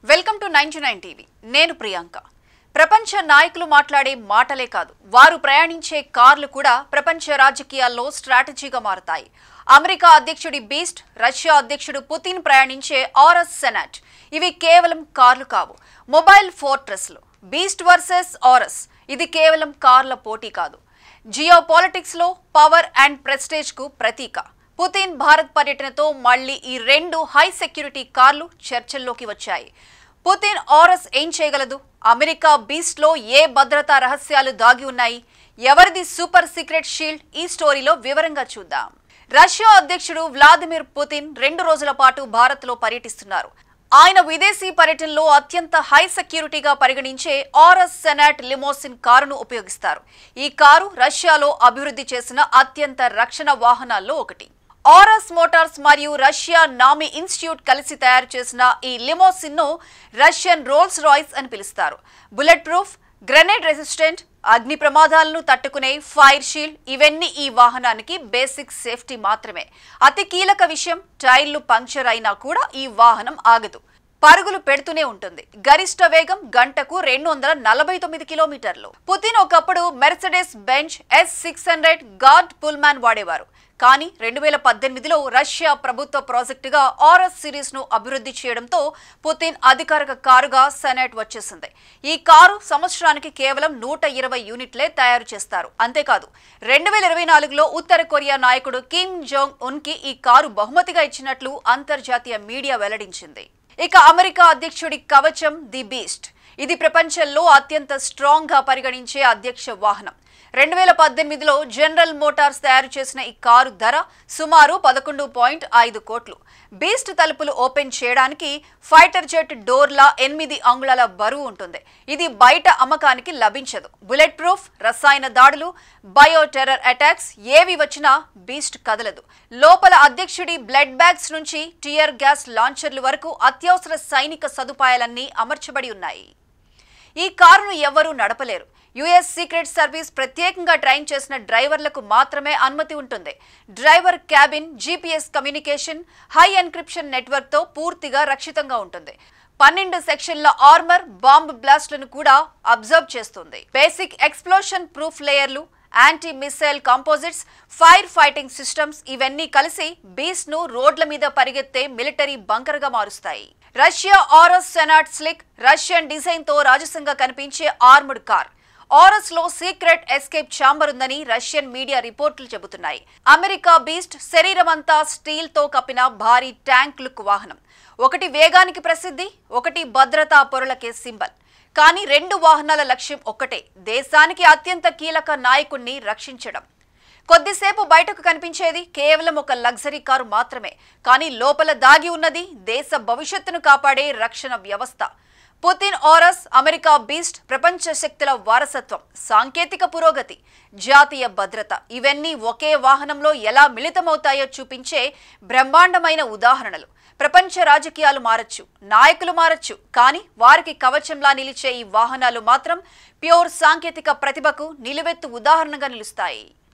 Welcome to 99 TV. నేను ప్రియాంక. ప్రపంచ నాయకులు మాట్లాడే మాటలే కాదు, వారు ప్రయాణించే కార్లు కూడా ప్రపంచ రాజకీయాల్లో స్ట్రాటజీగా మారతాయి. అమెరికా అధ్యక్షుడి బీస్ట్, రష్యా అధ్యక్షుడు పుతిన్ ప్రయాణించే ఆరస్ సెనాట్ ఇవి కేవలం కార్లు కావు, మొబైల్ ఫోర్ట్రెస్లు. బీస్ట్ వర్సెస్ ఆరస్ ఇది కేవలం కార్ల పోటీ కాదు, జియో పాలిటిక్స్ లో పవర్ అండ్ ప్రెస్టేజ్ కు ప్రతీక. పుతిన్ భారత్ పర్యటనతో మళ్లీ ఈ రెండు హై సెక్యూరిటీ కార్లు చర్చల్లోకి వచ్చాయి. పుతిన్ ఆరస్ ఏం చేయగలదు? అమెరికా బీస్ట్ లో ఏ భద్రతా రహస్యాలు దాగి ఉన్నాయి? ఎవరిది సూపర్ సీక్రెట్ షీల్డ్? ఈ స్టోరీలో వివరంగా చూద్దాం. రష్యా అధ్యక్షుడు వ్లాదిమిర్ పుతిన్ 2 రోజుల పాటు భారత్ లో పర్యటిస్తున్నారు. ఆయన విదేశీ పర్యటనలో అత్యంత హై సెక్యూరిటీగా పరిగణించే ఆరస్ సెనాట్ లిమోసిన్ కారును ఉపయోగిస్తారు. ఈ కారు రష్యాలో అభివృద్ధి చేసిన అత్యంత రక్షణ వాహనాల్లో ఒకటి. ఆరస్ మోటార్స్ మరియు రష్యా నామీ ఇన్స్టిట్యూట్ కలిసి తయారు చేసిన ఈ లిమోసిన్ ను రష్యన్ రోల్స్ రాయ్స్ అని పిలుస్తారు. బుల్లెట్ ప్రూఫ్, గ్రెనేడ్ రెసిస్టెంట్, అగ్ని ప్రమాదాలను తట్టుకునే ఫైర్ షీల్డ్ ఇవన్నీ ఈ వాహనానికి బేసిక్ సేఫ్టీ మాత్రమే. అతి కీలక విషయం, టైర్లు పంక్చర్ అయినా కూడా ఈ వాహనం ఆగదు, పరుగులు పెడుతూనే ఉంటుంది. గరిష్ట వేగం గంటకు 249 కిలోమీటర్లు. పుతిన్ ఒకప్పుడు మెర్సిడెస్ బెంజ్ S600 గార్డ్ పుల్మాన్ వాడేవారు. కానీ 2018లో రష్యా ప్రభుత్వ ప్రాజెక్టుగా ఆరస్ సిరీస్ ను అభివృద్ధి చేయడంతో పుతిన్ అధికారిక కారుగా సెనాట్ వచ్చేసింది. ఈ కారు సంవత్సరానికి కేవలం 120 యూనిట్లే తయారు చేస్తారు. అంతేకాదు 2024లో ఉత్తర కొరియా నాయకుడు కిమ్ జోంగ్ ఉన్ కి ఈ కారు బహుమతిగా ఇచ్చినట్లు అంతర్జాతీయ మీడియా వెల్లడించింది. ఇక అమెరికా అధ్యక్షుడి కవచం ది బీస్ట్. ఇది ప్రపంచంలో అత్యంత స్ట్రాంగ్ గా పరిగణించే అధ్యక్ష వాహనం. 2018లో జనరల్ మోటార్స్ తయారు చేసిన ఈ కారు ధర సుమారు 11.5 కోట్లు. బీస్ట్ తలుపులు ఓపెన్ చేయడానికి ఫైటర్ జెట్ డోర్లా 8 అంగుళాల బరువు ఉంటుంది. ఇది బయట అమ్మకానికి లభించదు. బుల్లెట్ ప్రూఫ్, రసాయన దాడులు, బయో టెర్రర్ అటాక్స్ ఏవి వచ్చినా బీస్ట్ కదలదు. లోపల అధ్యక్షుడి బ్లడ్ బ్యాగ్స్ నుంచి టియర్ గ్యాస్ లాంచర్లు వరకు అత్యవసర సైనిక సదుపాయాలన్నీ అమర్చబడి ఉన్నాయి. ఈ కారును ఎవరూ నడపలేరు. యుఎస్ సీక్రెట్ సర్వీస్ ప్రత్యేకంగా ట్రైన్ చేసిన డ్రైవర్లకు మాత్రమే అనుమతి ఉంటుంది. Driver cabin GPS communication, high encryption network తో పూర్తిగా రక్షితంగా ఉంటుంది. 12 సెక్షన్ల ఆర్మర్ బాంబ్ బ్లాస్ట్లను కూడా అబ్జర్వ్ చేస్తుంది. బేసిక్ ఎక్స్ప్లోషన్ ప్రూఫ్ లేయర్లు, anti missile composites, fire fighting systems ఇవన్నీ కలిసి బీస్ట్ ను రోడ్ల మీద పరిగెత్తే మిలిటరీ బంకర్ గా మారుస్తాయి. రష్యా ఆరస్ సెనాట్ స్లిక్ రష్యన్ డిజైన్ తో రాజసంగా కనిపించే ఆర్మర్డ్ కార్. ఆరస్ లో సీక్రెట్ ఎస్కేప్ ఛాంబర్ ఉందని రష్యన్ మీడియా రిపోర్టులు చెబుతున్నాయి. అమెరికా బీస్ట్ శరీరమంతా స్టీల్ తో కప్పిన భారీ ట్యాంక్ లుక్ వాహనం. ఒకటి వేగానికి ప్రసిద్ధి, ఒకటి భద్రతా పొరలకే సింబల్. కానీ 2 వాహనాల లక్ష్యం ఒక్కటే, దేశానికి అత్యంత కీలక నాయకుణ్ణి రక్షించడం. కొద్దిసేపు బయటకు కనిపించేది కేవలం ఒక లగ్జరీ కారు మాత్రమే, కానీ లోపల దాగి ఉన్నది దేశ భవిష్యత్తును కాపాడే రక్షణ వ్యవస్థ. పుతిన్ ఆరస్, అమెరికా బీస్ట్ ప్రపంచ శక్తుల వారసత్వం, సాంకేతిక పురోగతి, జాతీయ భద్రత ఇవన్నీ ఒకే వాహనంలో ఎలా మిళితమవుతాయో చూపించే బ్రహ్మాండమైన ఉదాహరణలు. ప్రపంచ రాజకీయాలు మారచ్చు, నాయకులు మారచ్చు, కానీ వారికి కవచంలా నిలిచే ఈ వాహనాలు మాత్రం ప్యూర్ సాంకేతిక ప్రతిభకు నిలువెత్తు ఉదాహరణగా నిలుస్తాయి.